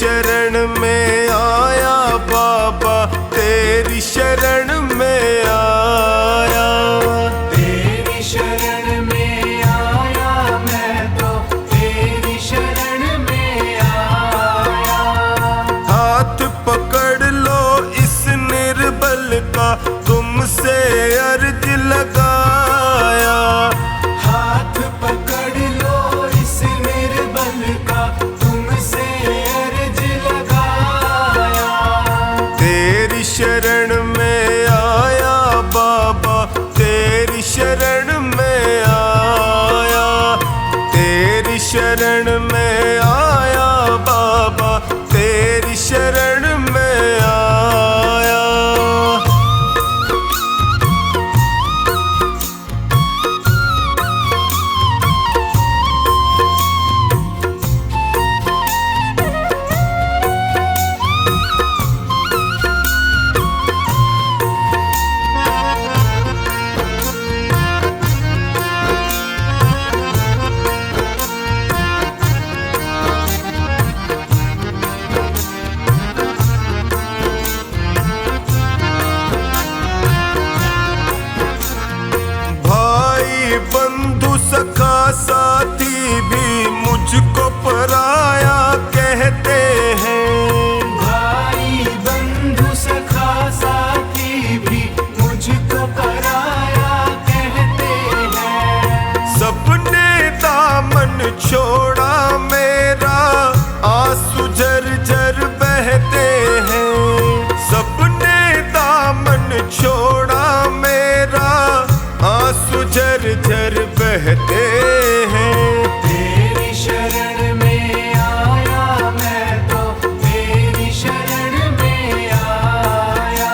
शरण में आया बाबा, तेरी शरण में आया। तेरी शरण में आया मैं तो, तेरी शरण में आया। हाथ पकड़ लो इस निर्बल का, तुमसे अर्ज लगाया। हाथ पकड़ लो इस निर्बल का, तुमसे अर्ज लगाया। तेरी शरण में आया बाबा, तेरी शरण में आया। तेरी शरण में आया बाबा, तेरी शरण में आया। बंधु सखा साथी भी मुझको पराया कहते हैं। भाई बंधु सखा साथी भी मुझको पराया कहते हैं। सबने दामन छोड़ा मेरा, आंसू झरझर बहते हैं। सबने दामन छोड़ा मेरा, आंसू झरझर बहते हैं। तेरी शरण में आया मैं तो, तेरी शरण में आया।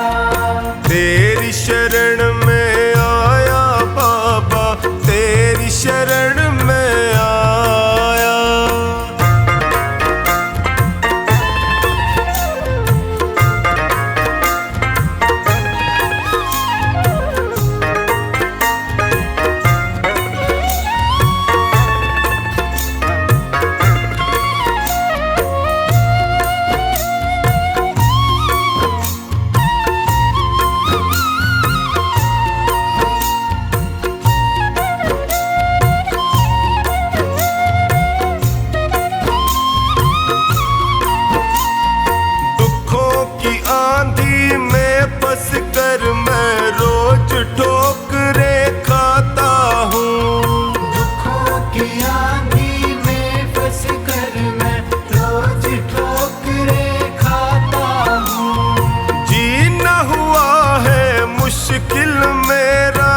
तेरी शरण में आया बाबा, तेरी शरण में आया। आंधी में फंस कर मैं रोज ठोकरे खाता हूँ। दुखों की आंधी में फंस कर मैं रोज ठोकरे खाता हूँ। जीना हुआ है मुश्किल मेरा,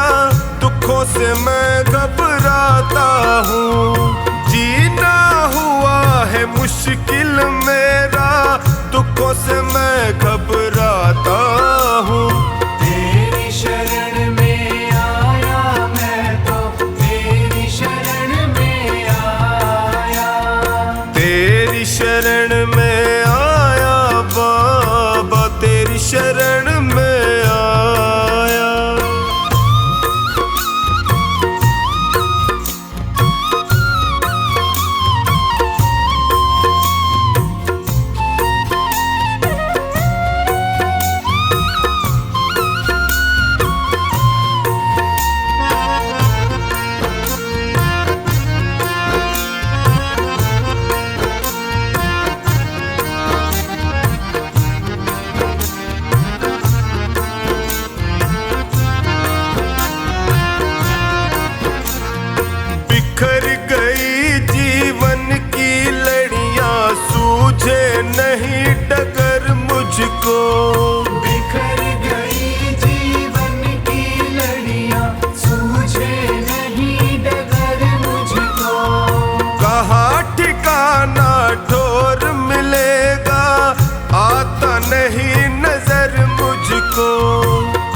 दुखों से मैं घबराता हूँ। जीना हुआ है मुश्किल मेरा, दुखों से मैं घबराता हूँ। तेरी शरण में आया मैं तो, तेरी शरण में आया। तेरी शरण में आया बाबा, तेरी शरण में आया। बिखर गई जीवन की लड़ियां, सूझे नहीं डगर मुझको। बिखर गई जीवन की लड़ियां, सूझे नहीं डगर मुझको। कहाँ ठिकाना ठोर मिलेगा, आता नहीं नजर मुझको।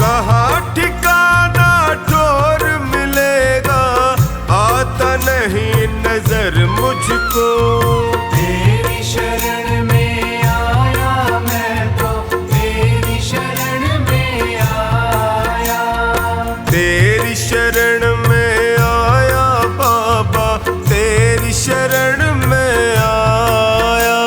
कहाँ ठिकाना ठोर मिलेगा, आता नहीं नजर मुझको। तेरी शरण में आया मैं तो, तेरी शरण में आया। तेरी शरण में आया बाबा, तेरी शरण में आया।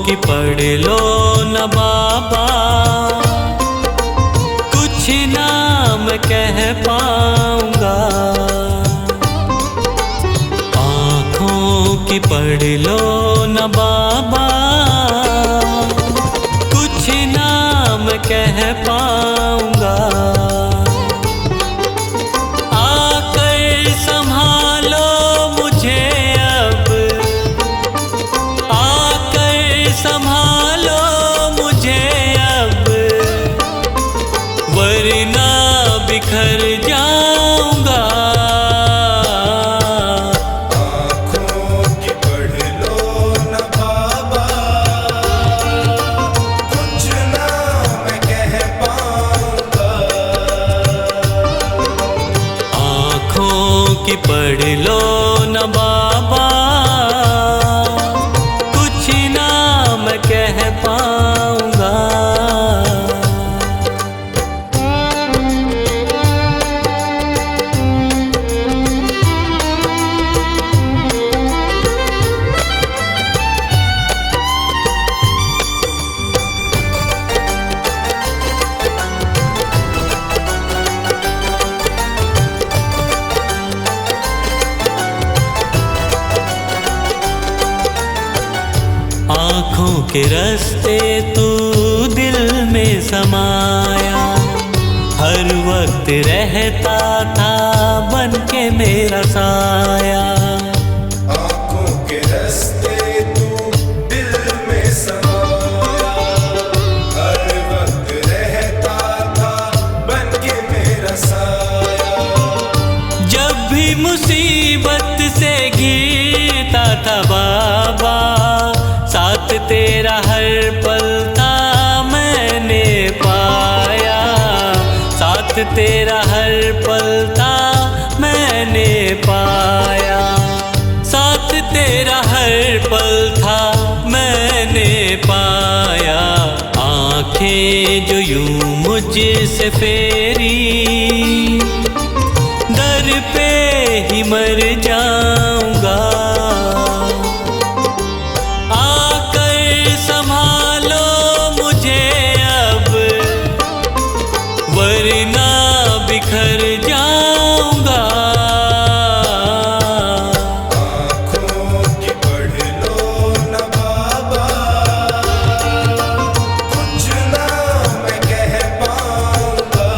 कि पढ़ लो न बाबा, कुछ ना मैं कह पाऊंगा। आँखों की पढ़ लो न बाबा, कुछ ना मैं कह पाऊंगा। आकर संभालो मुझे अब, संभालो मुझे अब, वरना बिखर जाऊंगा। आँखों की पढ़ लो न बाबा, कुछ ना मैं कह पाऊंगा। आँखों की पढ़ लो न बाबा, मैं कह पाऊंगा। आँखों के रास्ते तू दिल में समाया, हर वक्त रहता था बन के मेरा साया। आँखों के रास्ते तू दिल में समाया, हर वक्त रहता था बन के मेरा साया। जब भी मुसीबत से घिरता था बाबा, साथ तेरा हर पल था मैंने पाया। साथ तेरा हर पल था मैंने पाया। साथ तेरा हर पल था मैंने पाया। आँखें जो यूं मुझसे फेरी, दर पे ही मर जाऊंगा। संभालो मुझे अब, वरना बिखर जाऊंगा। आँखों की पढ़ लो न बाबा, कुछ ना मैं कह पाऊंगा।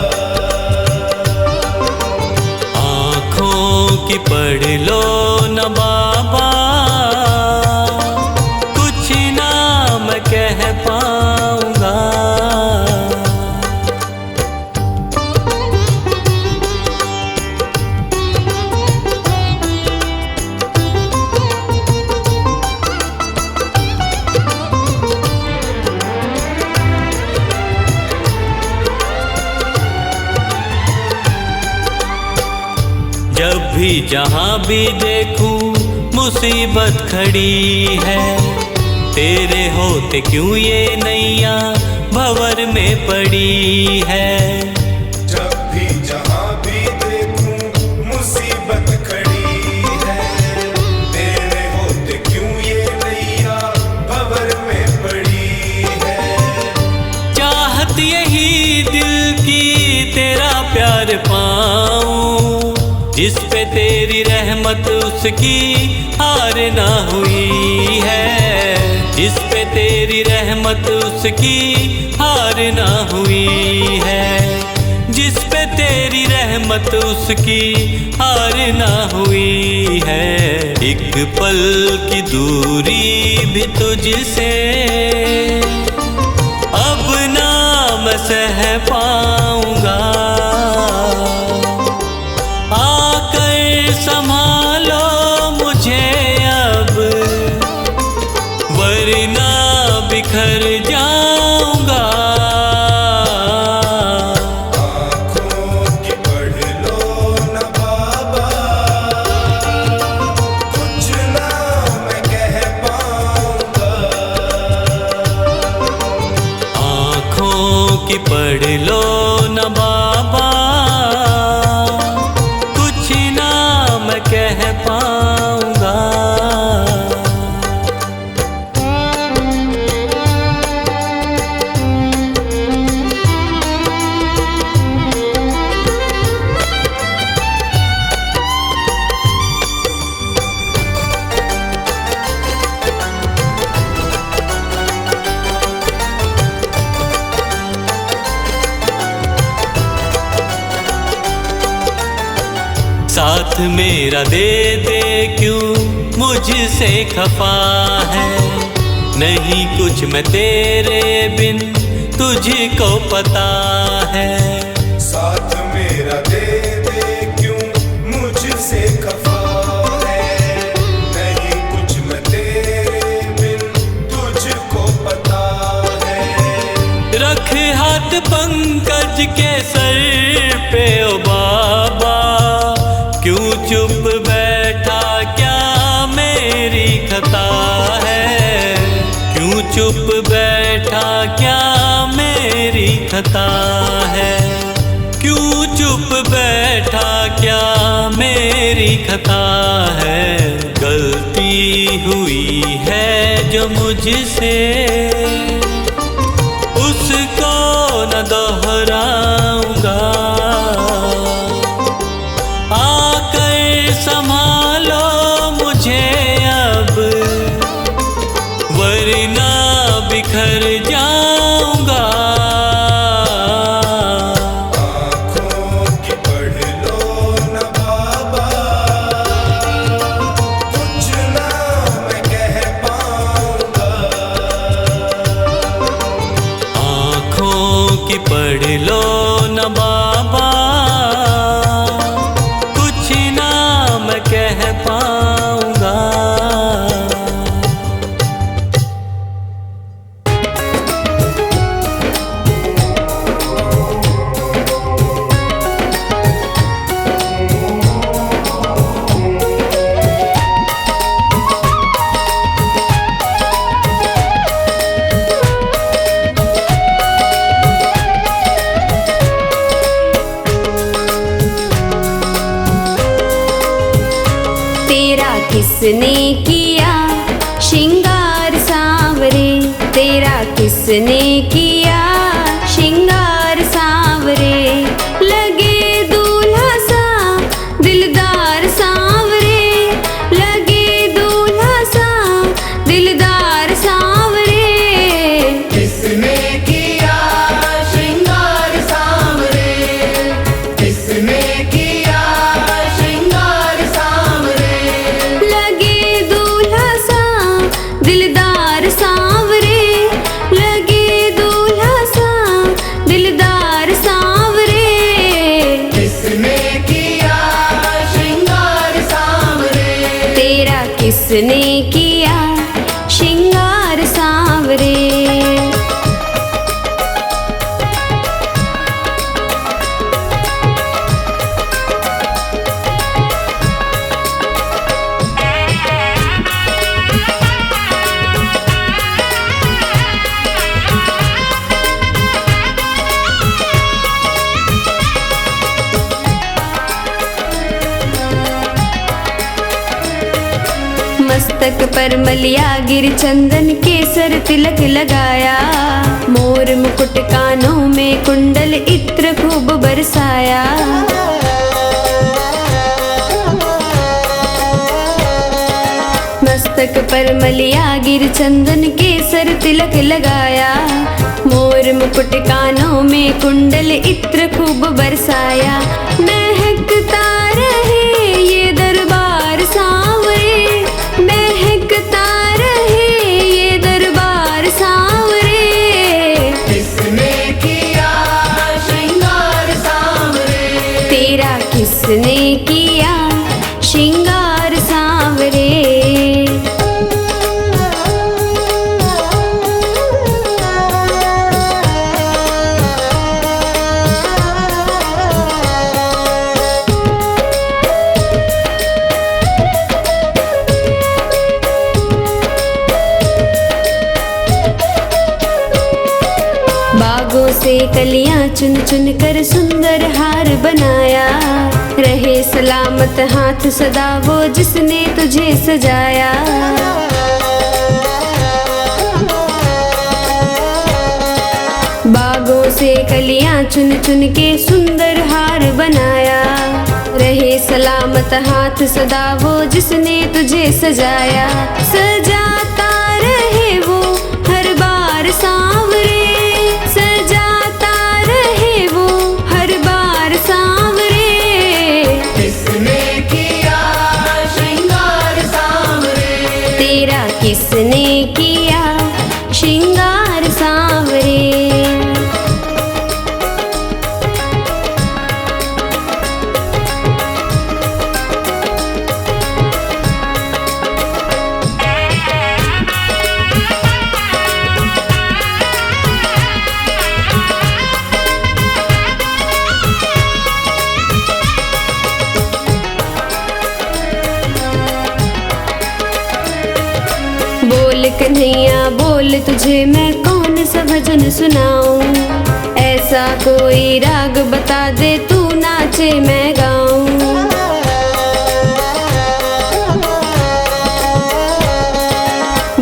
आँखों की पढ़ लो न बाबा, मैं कह पाऊंगा। जब भी जहां भी देखूं मुसीबत खड़ी है, तेरे होते क्यों ये नैया भंवर में पड़ी है। जब भी जहां भी देखूं मुसीबत खड़ी है, तेरे होते क्यों ये नैया भंवर में पड़ी है। चाहत यही दिल की तेरा प्यार पाऊं, जिस पे तेरी रहमत उसकी हार ना हुई है। जिस पे तेरी रहमत उसकी हार ना हुई है। जिस पे तेरी रहमत उसकी हार ना हुई है। एक पल की दूरी भी तुझसे अब ना मैं सह पाऊंगा। आकर संभालो मुझे अब, वरना बिखर जाऊंगा। लो न बाबा, कुछ ना मैं कह पाऊंगा। साथ मेरा दे दे क्यों मुझसे खफा है, नहीं कुछ मैं तेरे बिन तुझको पता है। साथ मेरा दे दे क्यों मुझसे खफा है, नहीं कुछ मैं तेरे बिन तुझको पता है। रख हाथ पंकज के सर पे ओ बाबा, क्यों चुप बैठा क्या मेरी खता है, क्यों चुप बैठा क्या मेरी खता है, क्यों चुप बैठा क्या मेरी खता है। गलती हुई है जो मुझसे उसको न दोहराऊंगा। संभालो मुझे अब, वरना बिखर जाऊंगा। आँखों की पढ़ लो न बाबा, कुछ ना मैं कह पाऊंगा। आँखों की पढ़ लो न बाबा, मैं कह पाऊंगा। तेरा किसने किया श्रृंगार सांवरे, तेरा किसने किया श्रृंगार सांवरे। लगे दूल्हा सा दिलदार सांवरे, लगे दूल्हा सा दिलदार सांवरे। किसने किया श्रृंगार सांवरे, किसने किया श्रृंगार सांवरे। लगे दूल्हा सा दिलदार सांवरे, लगे दूल्हा सा दिलदार सांवरे। किसने किया श्रृंगार सांवरे, तेरा किसने किया श्रृंगार सांवरे। मस्तक पर मलिया गिर चंदन केसर तिलक लगाया, मोर मुकुट कानों में कुंडल इत्र खूब बरसाया। मस्तक पर मलिया गिर चंदन केसर तिलक लगाया, मोर मुकुट कानों में कुंडल इत्र खूब बरसाया। महकता रहे ये दरबार सांवरे, महकता रहे ये दरबार सांवरे। किसने किया श्रृंगार सांवरे, तेरा किसने किया श्रृंगार सांवरे। बागों से कलियां चुन चुन कर सुंदर हार बनाया। रहे सलामत हाथ सदा वो जिसने तुझे सजाया। बागों से कलियां चुन चुन के सुंदर हार बनाया। रहे सलामत हाथ सदा वो जिसने तुझे सजाया। सजाता रहे वो हर बार सांवरे, सजाता रहे वो हर बार सांवरे। किसने किया श्रृंगार सांवरे, तेरा किसने किया श्रृंगार सांवरे। बोल कन्हैया बोल तुझे मैं कौन सा भजन सुनाऊं। ऐसा कोई राग बता दे तू नाचे मैं गाऊं।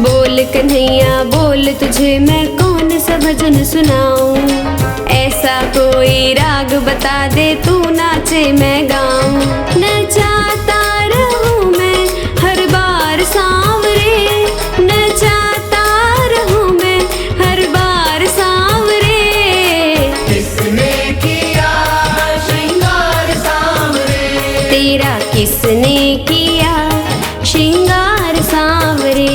बोल कन्हैया बोल तुझे मैं कौन सा भजन सुनाऊं। ऐसा कोई राग बता दे तू नाचे मैं गाऊं। नचाता रहूं मैं हर बार सांवरे, नचाता रहूं मैं हर बार सांवरे। किसने किया श्रृंगार सांवरे, तेरा किसने किया श्रृंगार सांवरे।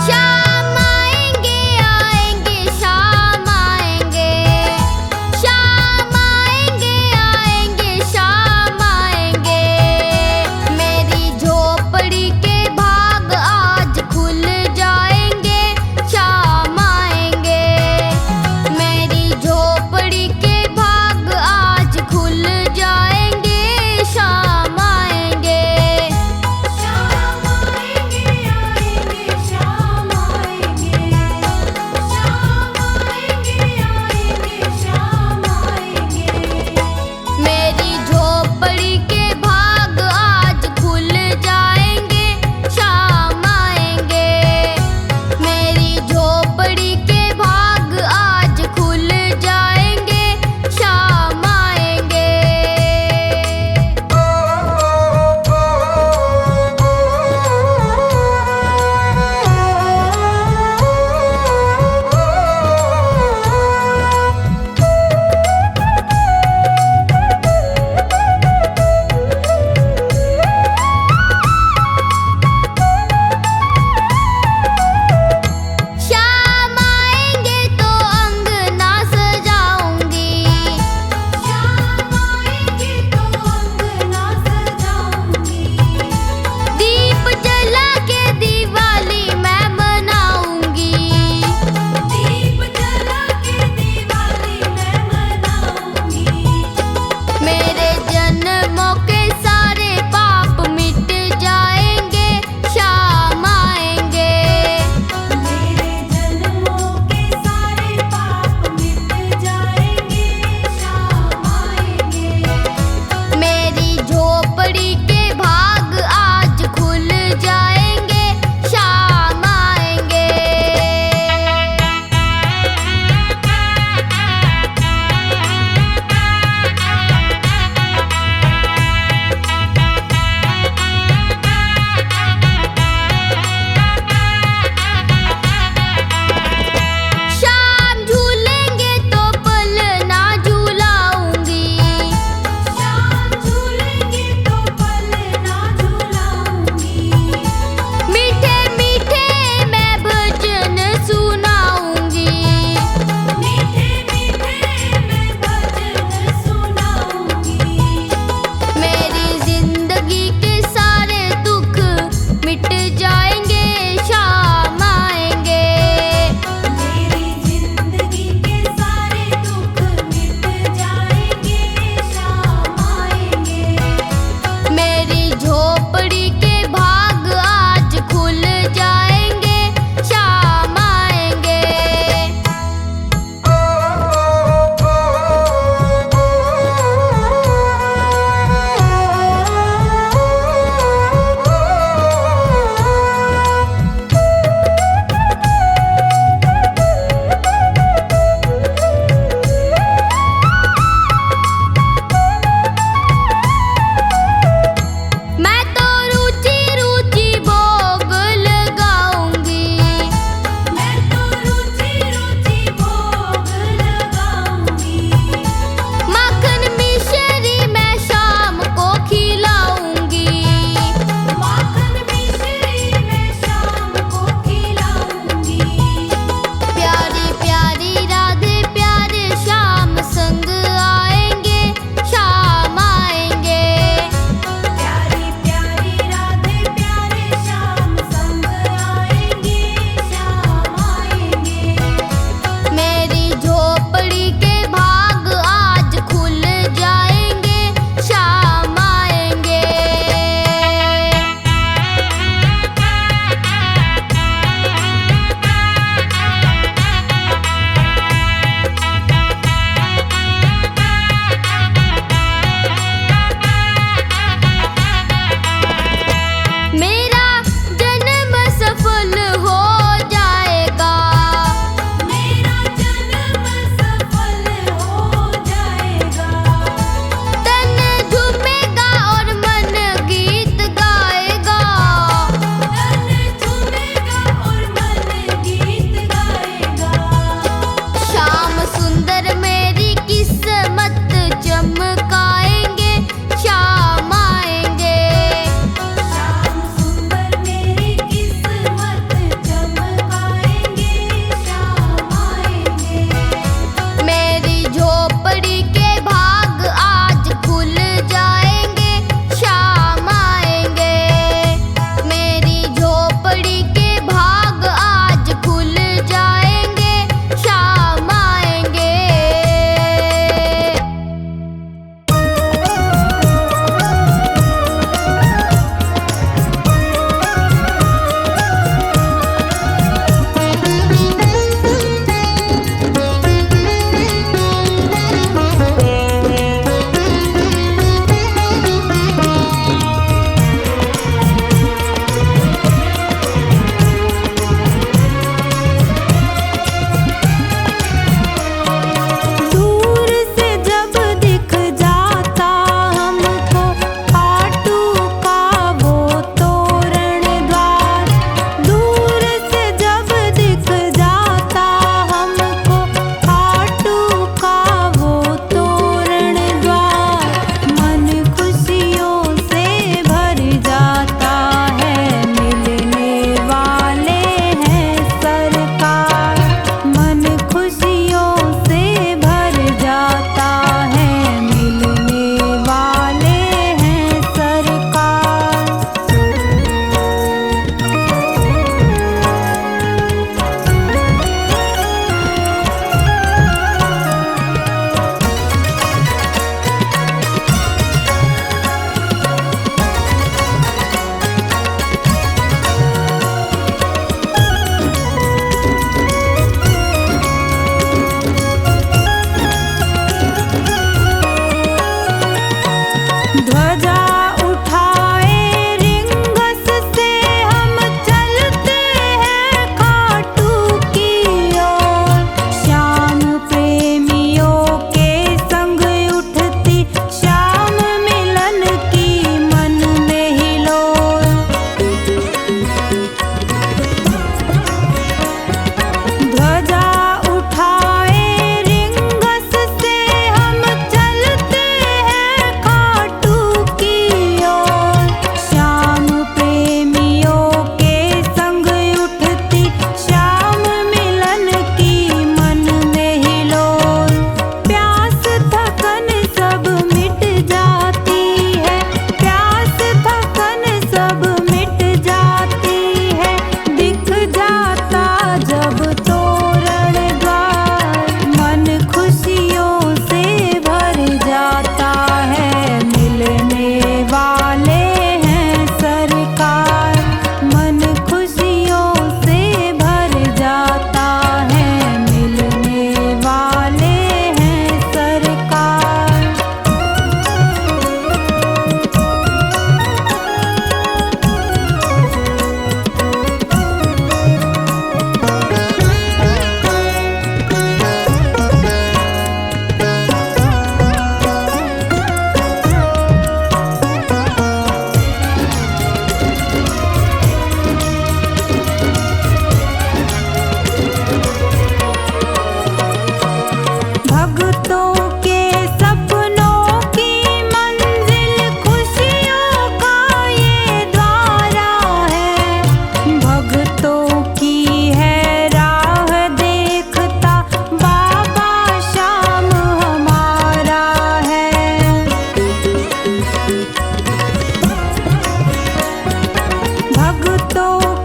श्याम आएंगे आएंगे श्याम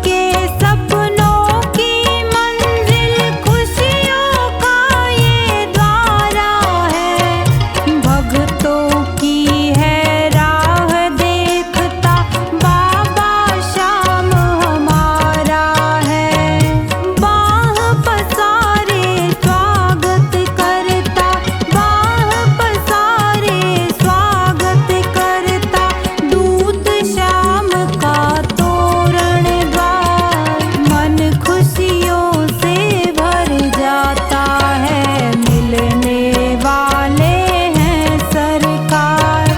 के सपनों की मंजिल खुशियों का ये द्वारा है। भक्तों की है राह देखता बाबा श्याम हमारा है। बाह पसारे स्वागत करता, बाह पसारे स्वागत करता, दूत श्याम का तोरण द्वार। मन खुशियों से भर जाता है, मिलने वाले हैं सरकार।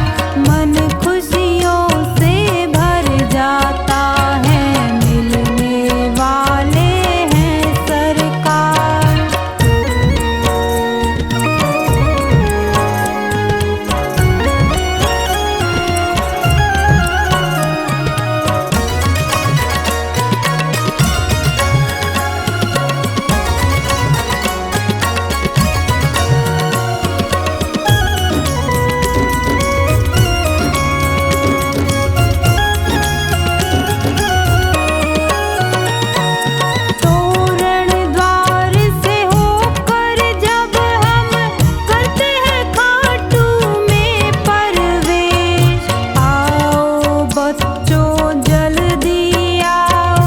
मन खुशियों से भर जाता है, मिलने वाले हैं सरकार। तोरण द्वार से होकर जब हम करते हैं खाटू में प्रवेश। आओ बच्चों जल्दी आओ,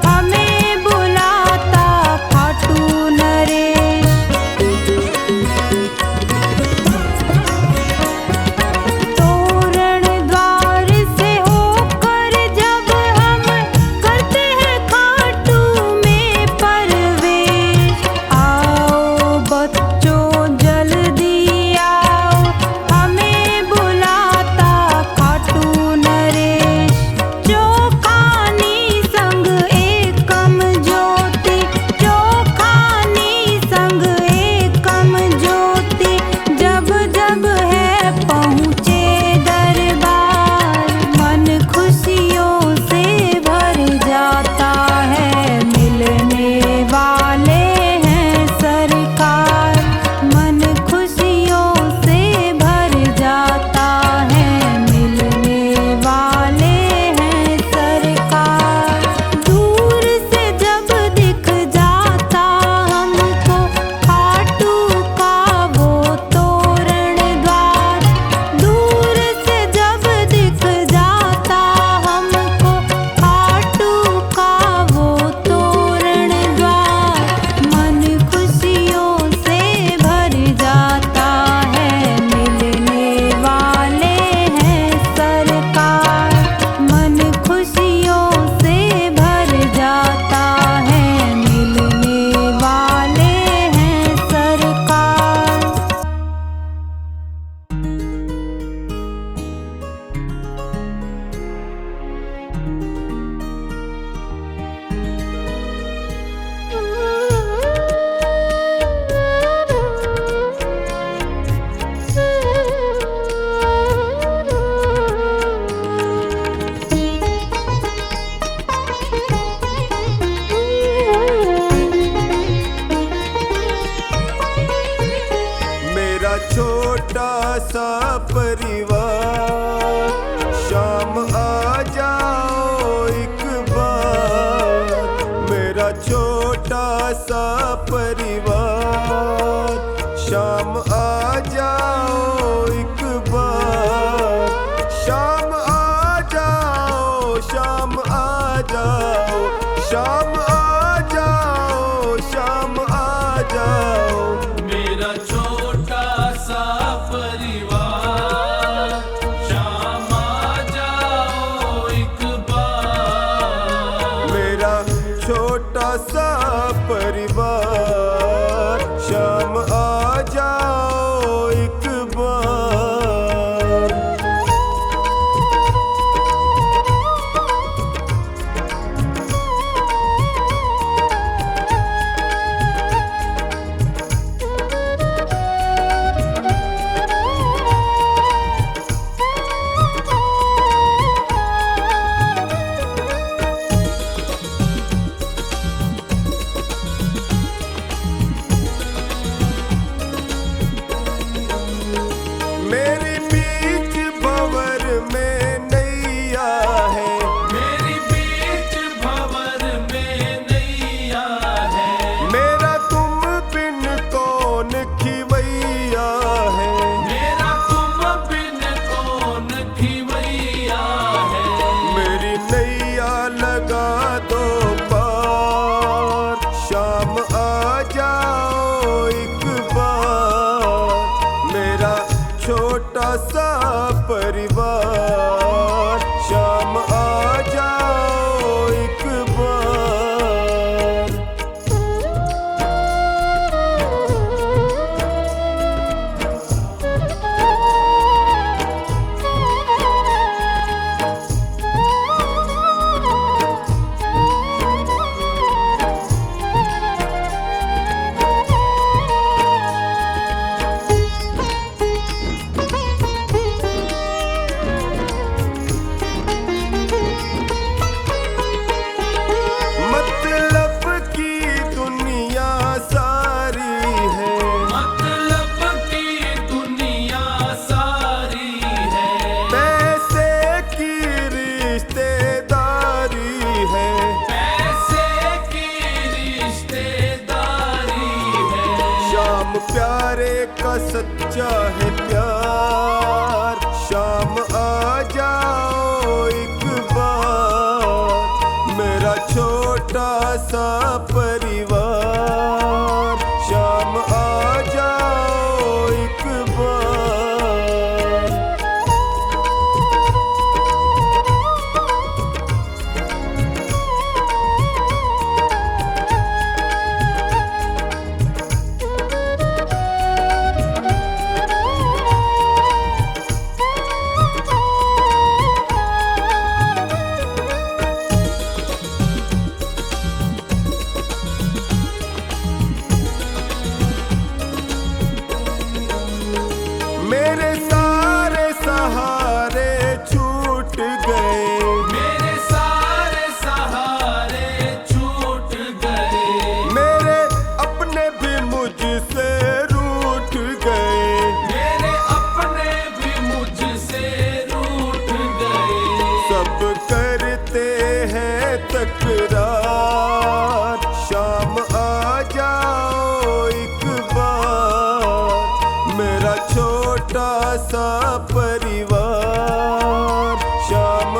हमें बुलाता खाटू नरेश। तोरण द्वार से होकर जब हम करते हैं खाटू में प्रवेश। आओ बच्चों जल्दी आओ, हमें बुलाता खाटू नरेश। चौखानी संग एकम ज्योति, चौखानी संग एकम ज्योति, जब जब है पहुँचे दरबार। मन खुशियों से भर जाता है, मिलने वाले हैं सरकार। मन खुशियों से भर जाता है, मिलने वाले हैं सरकार। दूर से जब दिख जाता हमको खाटू का वो तोरण द्वार। दूर से जब दिख जाता हमको खाटू का वो तोरण द्वार। मन खुशियों से भर जाता है, मिलने वाले हैं सरकार। मन खुशियों से भर जाता है, मिलने वाले हैं सरकार। मेरा छोटा सा परिवार, शाम आ जाओ एक बार। मेरा छोटा सा परिवार, शाम आ जाओ एक बार। शाम आ जाओ, शाम आ जाओ, शाम आ जाओ, शाम आ जाओ। मेरा छोटा सा परिवार, शाम आ जाओ एक बार। मेरा छोटा सा परिवार, शाम आ जाओ एक बार। का सच्चा है प्यार। शाम आ जाओ एक बार मेरा छोटा सा परिवार। शाम आ जाओ एक बार। मेरे सारे सहारे छूट गए। मेरे सारे सहारे छूट गए। मेरे अपने भी मुझसे रूठ गए। मेरे अपने भी मुझसे रूठ गए। सब करते हैं तकरार। शाम आ जाओ एक बार मेरा छोटा सा परिवार। शाम आ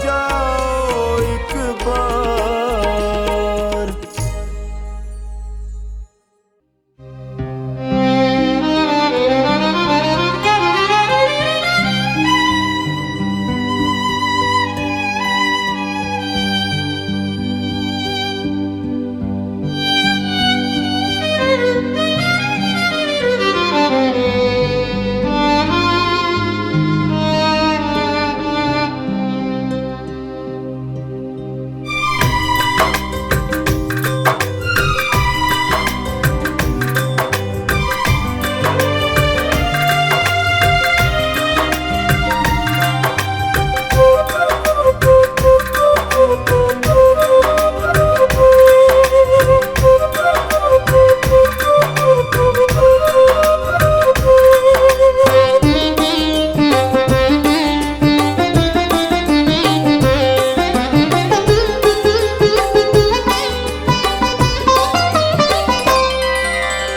जाओ एक बार।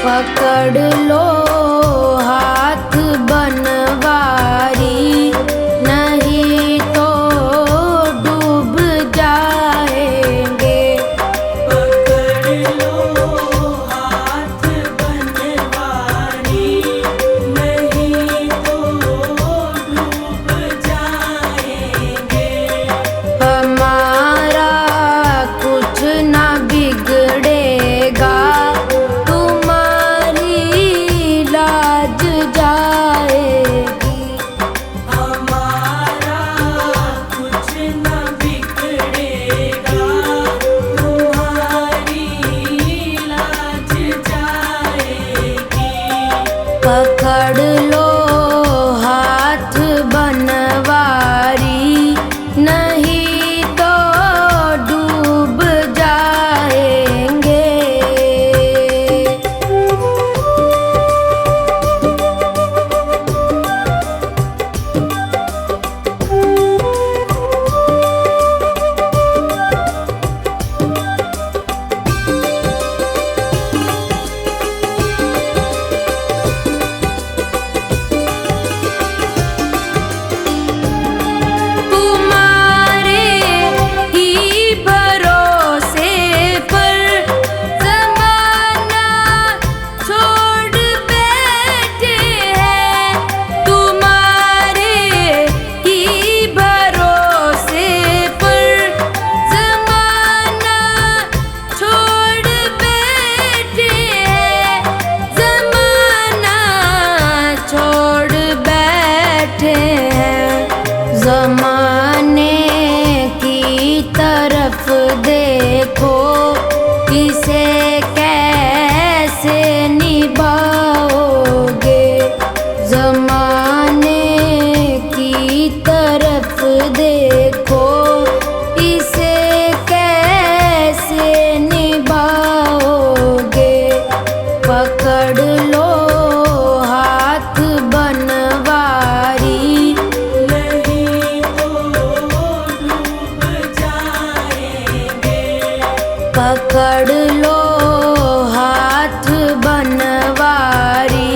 पकड़ लो हाथ बनवारी, नहीं तो डूब जाएंगे। पकड़ लो हाथ बनवारी, नहीं तो डूब जाएंगे। हमारा कुछ ना बिगड़ेगा, लाज जाएगी। हमारा कुछ न बिगड़ेगा, तुम्हारी लाज जाएगी। पकड़ लो हाथ बनवारी, नहीं तो डूब जाएंगे। ज़माने की तरफ देखो, इसे कैसे निभाओगे। ज़माने की तरफ देखो, इसे कैसे निभाओगे। पकड़ लो हाथ बनवारी, पकड़ लो हाथ बनवारी,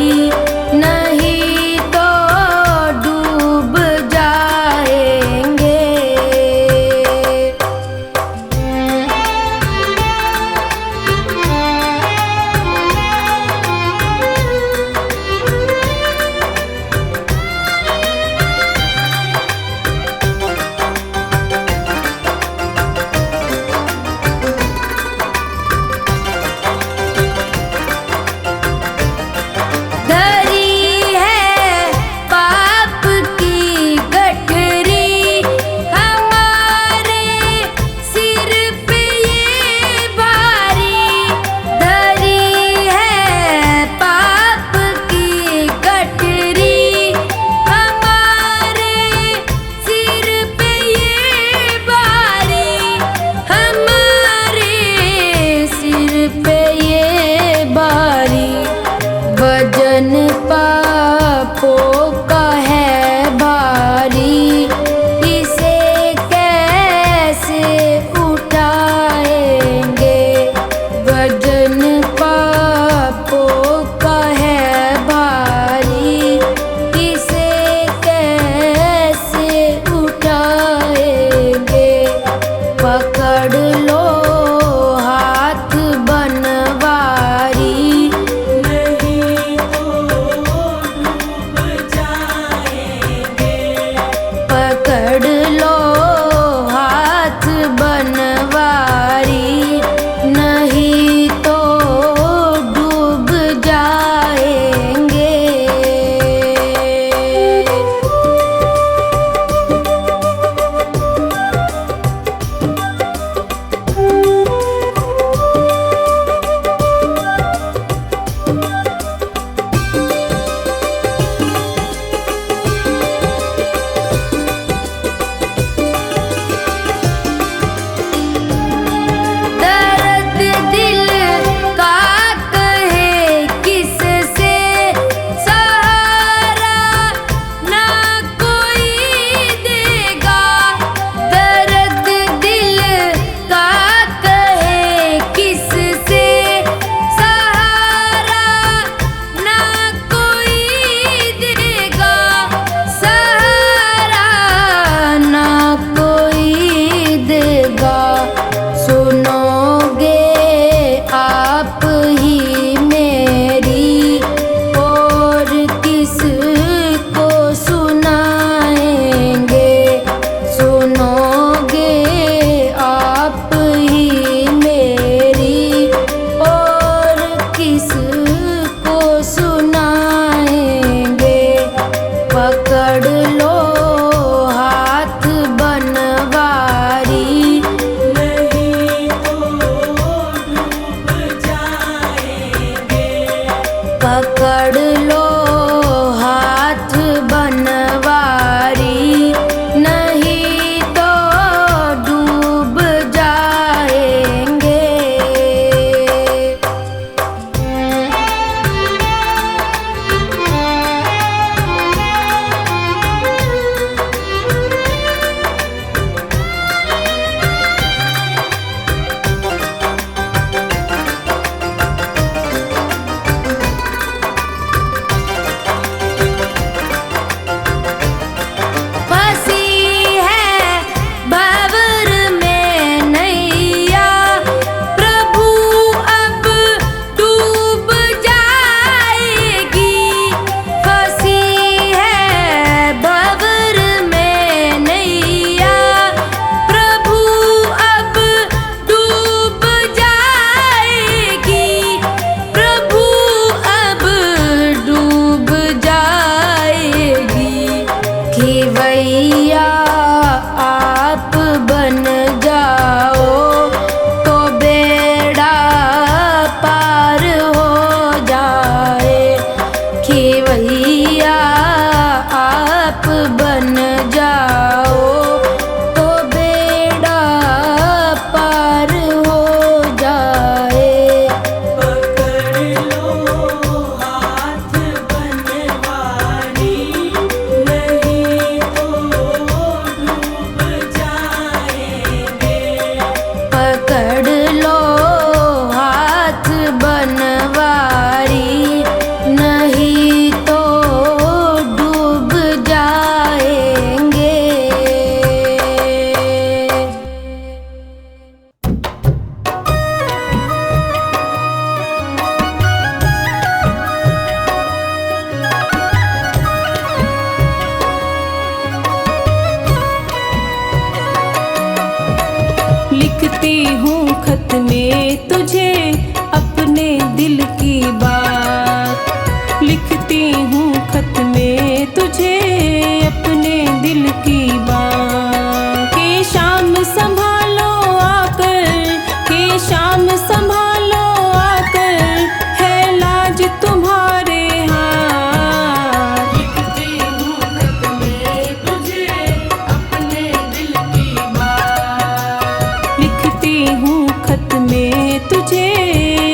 तुझे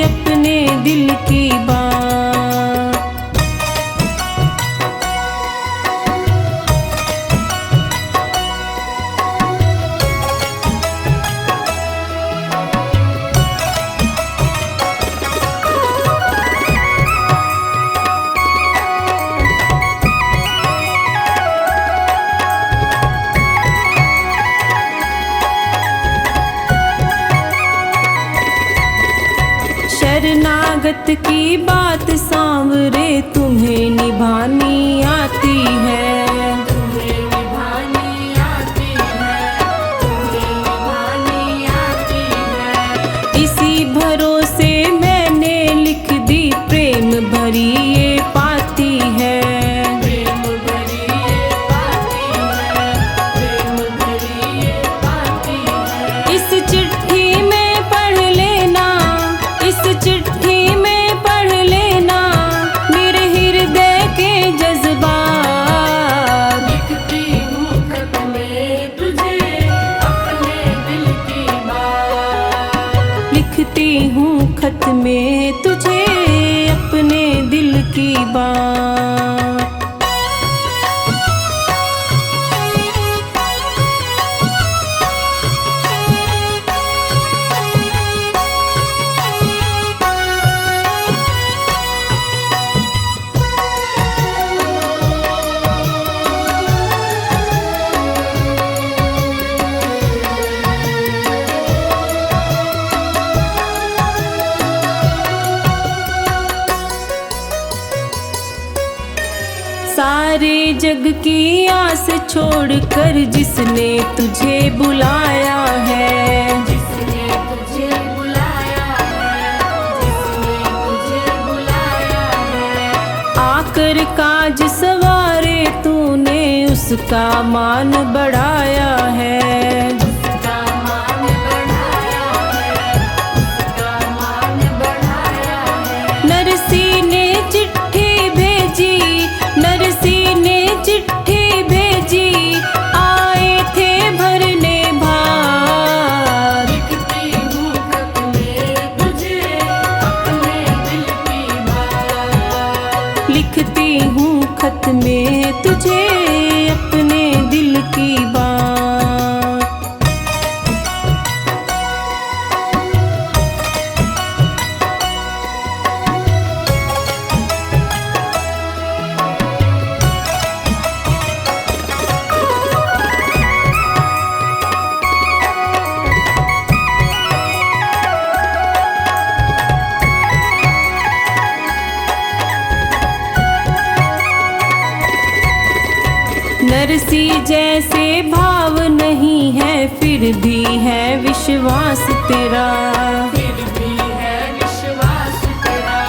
अपने दिल की बात। शरणागत की बात सांवरे तुम्हें निभानी आती है, तुम्हें निभानी आती है, तुम्हें निभानी आती है। इसी भरोसे मैंने लिख दी प्रेम भरी ये पाती है। प्रेम भरी ये पाती है, प्रेम भरी ये पाती है। इस चिट्ठी में पढ़ लेना, इस चिट्ठी में पढ़ लेना मेरे हृदय के जज्बात। लिखती हूँ खत में तुझे अपने दिल की बात। लिखती हूँ खत में तुझे अपने दिल की बात। सारे जग की आस छोड़कर जिसने तुझे बुलाया है, जिसने तुझे बुलाया है, जिसने तुझे बुलाया है। आकर काज सवारे तूने उसका मान बढ़ाया है। उसका मान बढ़ाया है, उसका मान बढ़ाया है। नरसी ने चिट्ठी भेजी, नरसी ने चिट्ठी भेजी, आए थे भरने भार। लिखती हूँ खत में तुझे अपने दिल की बात। लिखती हूँ खत में तुझे अपने दिल की बात। नरसी जैसे भाव नहीं है फिर भी है विश्वास तेरा। फिर भी है विश्वास तेरा,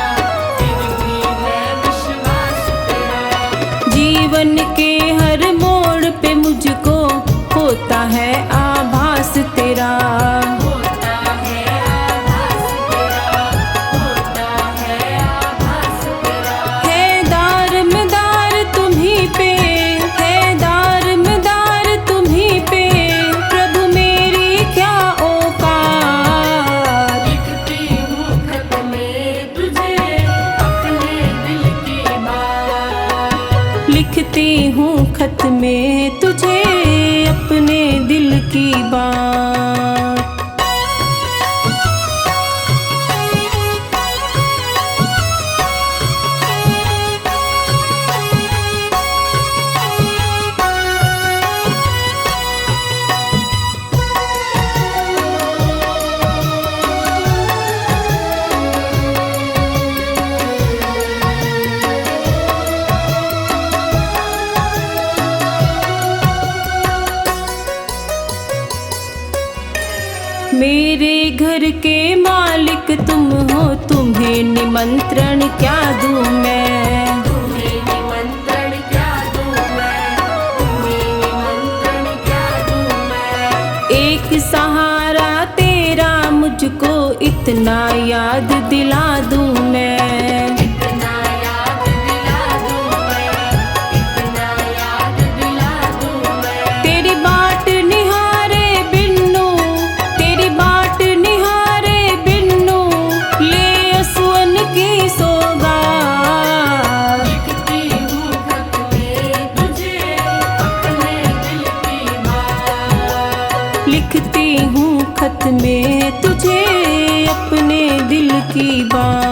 फिर भी है विश्वास तेरा। जीवन के हर मोड़ पे मुझको होता है आभास तेरा। होता है आभास तेरा, होता है आभास तेरा। है दार तुम्हीं पे, है दार तुम्हीं पे, प्रभु मेरी क्या औकात। लिखती हूँ खत में तुझे अपने दिल की बात। लिखती हूँ खत में तुझे अपने दिल की बात। मेरे घर के मालिक तुम हो, तुम्हें निमंत्रण क्या दूं मैं। तुम्हें निमंत्रण क्या दूं मैं, तुम्हें निमंत्रण क्या दूं मैं। एक सहारा तेरा मुझको इतना याद दिला दूं मैं। इतना याद दिला दूं मैं, इतना याद दिला दूं मैं। तेरी बाट निहारे बिन्नू, तेरी बाट निहारे बिन्नू, बात।